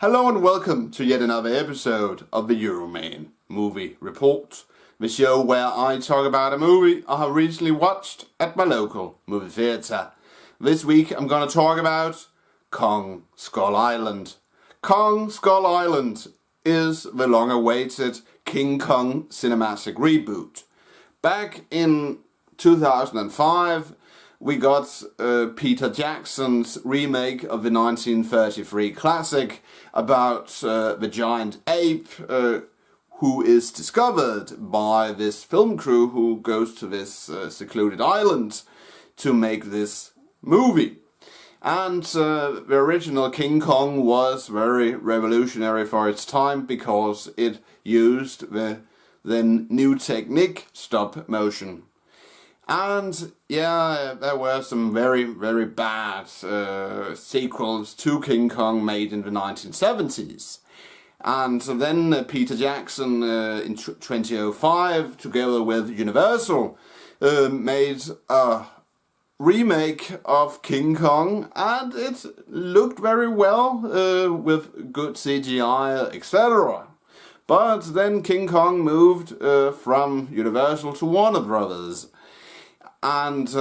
Hello and welcome to yet another episode of the Euroman Movie Report, the show where I talk about a movie I have recently watched at my local movie theatre. This week I'm going to talk about Kong Skull Island. Kong Skull Island is the long-awaited King Kong cinematic reboot. Back in 2005, we got Peter Jackson's remake of the 1933 classic about the giant ape who is discovered by this film crew who goes to this secluded island to make this movie. And the original King Kong was very revolutionary for its time because it used the then new technique stop motion. And yeah, there were some very, very bad sequels to King Kong made in the 1970s. And then Peter Jackson in 2005, together with Universal, made a remake of King Kong, and it looked very well with good CGI, etc. But then King Kong moved from Universal to Warner Brothers. And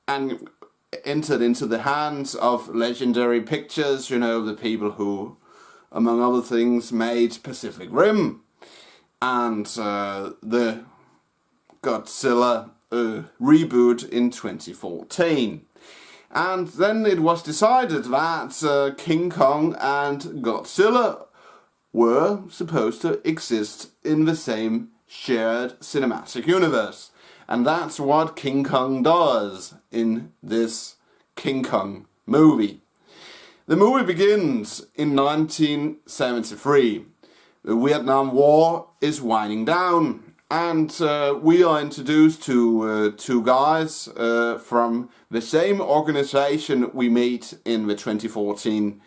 entered into the hands of Legendary Pictures, you know, the people who, among other things, made Pacific Rim and the Godzilla reboot in 2014. And then it was decided that King Kong and Godzilla were supposed to exist in the same shared cinematic universe. And that's what King Kong does in this King Kong movie. The movie begins in 1973. The Vietnam War is winding down, and we are introduced to two guys from the same organization we meet in the 2014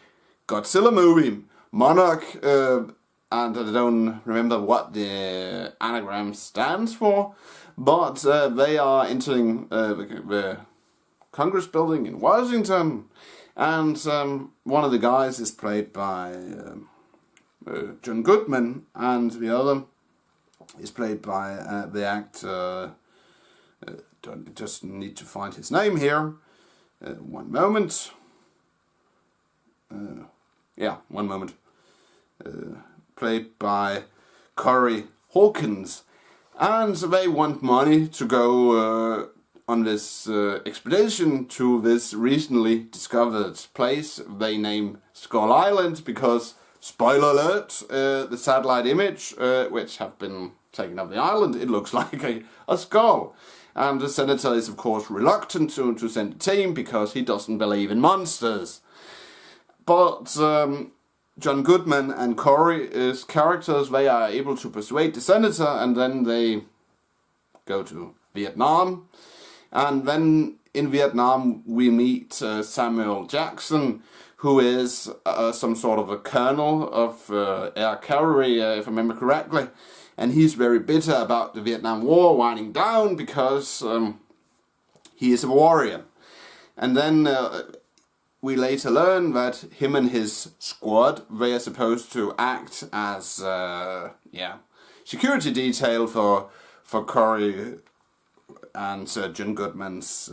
Godzilla movie, Monarch, and I don't remember what the anagram stands for. But they are entering the Congress building in Washington, and one of the guys is played by John Goodman, and the other is played by the actor, just need to find his name here, one moment, played by Corey Hawkins. And they want money to go on this expedition to this recently discovered place they name Skull Island because, spoiler alert, the satellite image which have been taken of the island, it looks like a skull. And the senator is of course reluctant to send a team because he doesn't believe in monsters. But John Goodman and Corey as characters, they are able to persuade the senator, and then they go to Vietnam. And then in Vietnam we meet Samuel Jackson, who is some sort of a colonel of air cavalry, if I remember correctly. And he's very bitter about the Vietnam War winding down because he is a warrior. And then we later learn that him and his squad, they are supposed to act as security detail for Corey and John Goodman's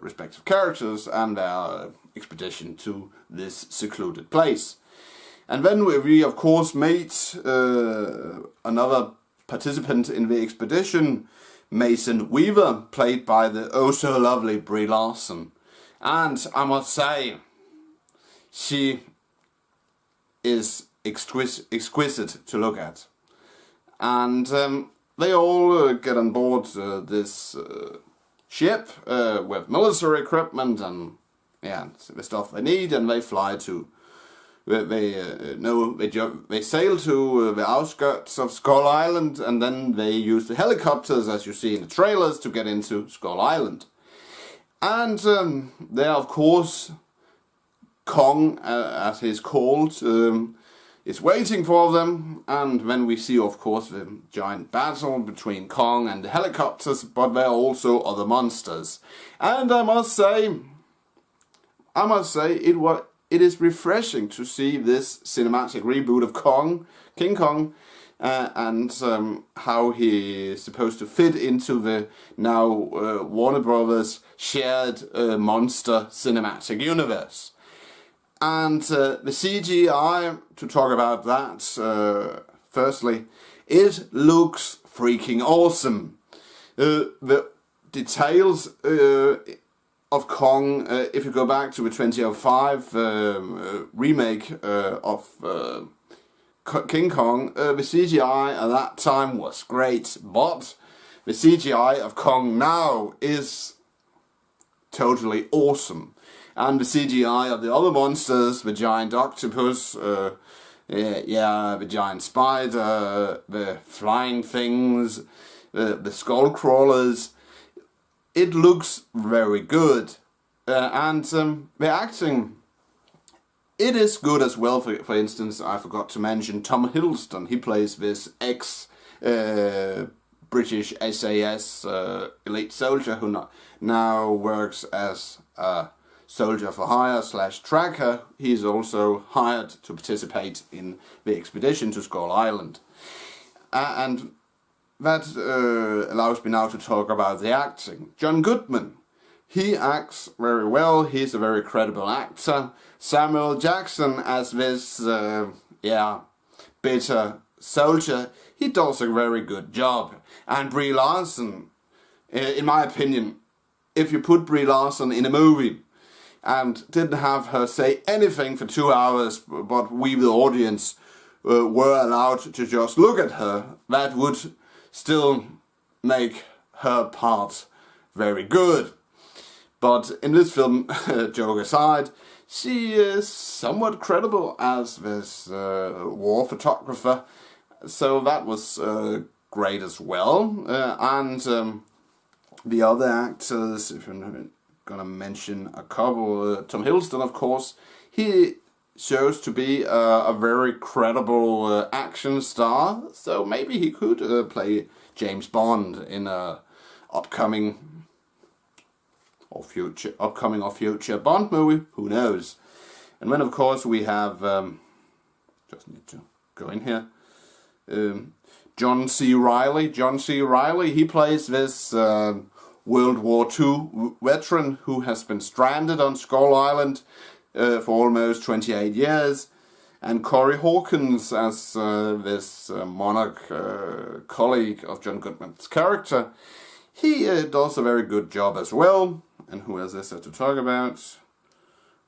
respective characters and their expedition to this secluded place. And then we of course meet another participant in the expedition, Mason Weaver, played by the oh so lovely Brie Larson. And I must say, she is exquisite to look at. And they all get on board this ship with military equipment and the stuff they need, and they fly to. They sail to the outskirts of Skull Island, and then they use the helicopters, as you see in the trailers, to get into Skull Island. And there, of course, Kong, as he's called, is waiting for them. And then we see, of course, the giant battle between Kong and the helicopters, but there are also other monsters. And I must say, it is refreshing to see this cinematic reboot of King Kong, and how he is supposed to fit into the now Warner Brothers shared monster cinematic universe. And the CGI, to talk about that firstly, it looks freaking awesome. The details of Kong, if you go back to the 2005 remake of King Kong, the CGI at that time was great, but the CGI of Kong now is totally awesome. And the CGI of the other monsters, the giant octopus, the giant spider, the flying things, the skull crawlers, it looks very good. And the acting, it is good as well. For instance, I forgot to mention Tom Hiddleston. He plays this British SAS elite soldier who now works as a soldier for hire / tracker. He is also hired to participate in the expedition to Skull Island. And that allows me now to talk about the acting. John Goodman, he acts very well. He's a very credible actor. Samuel Jackson as this bitter soldier, he does a very good job. And Brie Larson, in my opinion, if you put Brie Larson in a movie and didn't have her say anything for 2 hours, but we, the audience, were allowed to just look at her, that would still make her part very good. But in this film, joke aside, she is somewhat credible as this war photographer, so that was great as well. And the other actors, if I'm gonna mention a couple, Tom Hiddleston, of course, he shows to be a very credible action star, so maybe he could play James Bond in a upcoming or future Bond movie, who knows. And then of course we have, just need to go in here, John C. Reilly. John C. Reilly, he plays this World War II veteran who has been stranded on Skull Island for almost 28 years. And Corey Hawkins as this monarch colleague of John Goodman's character. He does a very good job as well. And who else is there to talk about?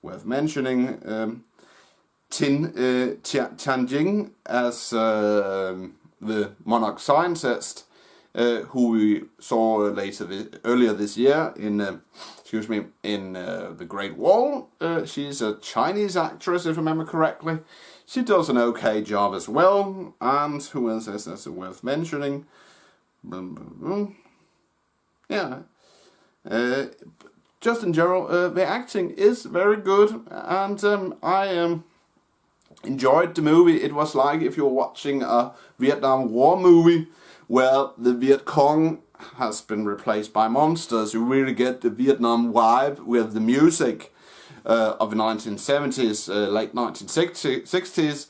Worth mentioning Tin Tianjing as the monarch scientist, who we saw earlier this year in The Great Wall. She's a Chinese actress, if I remember correctly. She does an okay job as well. And who else is there worth mentioning? Just in general, the acting is very good, and I enjoyed the movie. It was like if you're watching a Vietnam War movie where the Viet Cong has been replaced by monsters. You really get the Vietnam vibe with the music of the 1970s, late 1960s,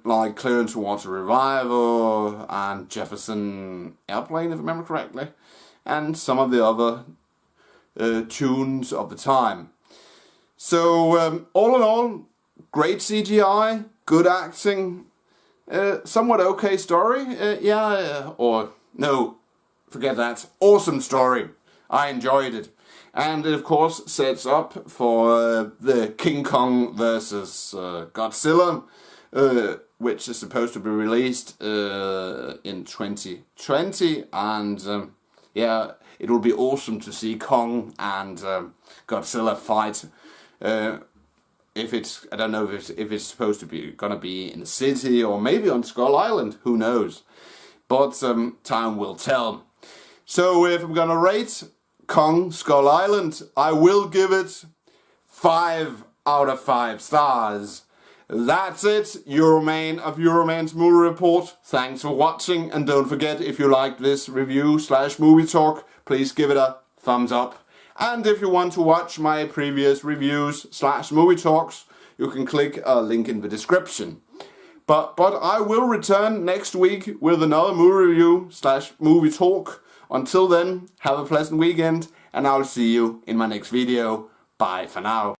like Clearance Water Revival and Jefferson Airplane, if I remember correctly, and some of the other tunes of the time. So all in all, great CGI, good acting, somewhat okay story, or no, forget that, awesome story. I enjoyed it. And it of course sets up for the King Kong versus Godzilla, which is supposed to be released in 2020, and it will be awesome to see Kong and Godzilla fight. If it's, I don't know if it's supposed to be gonna be in the city or maybe on Skull Island, who knows? But time will tell. So if I'm gonna rate Kong Skull Island, I will give it 5 out of 5 stars. That's it, Euroman of Euroman's Movie Report. Thanks for watching, and don't forget, if you liked this review / movie talk, please give it a thumbs up. And if you want to watch my previous reviews / movie talks, you can click a link in the description. But I will return next week with another movie review / movie talk. Until then, have a pleasant weekend, and I'll see you in my next video. Bye for now.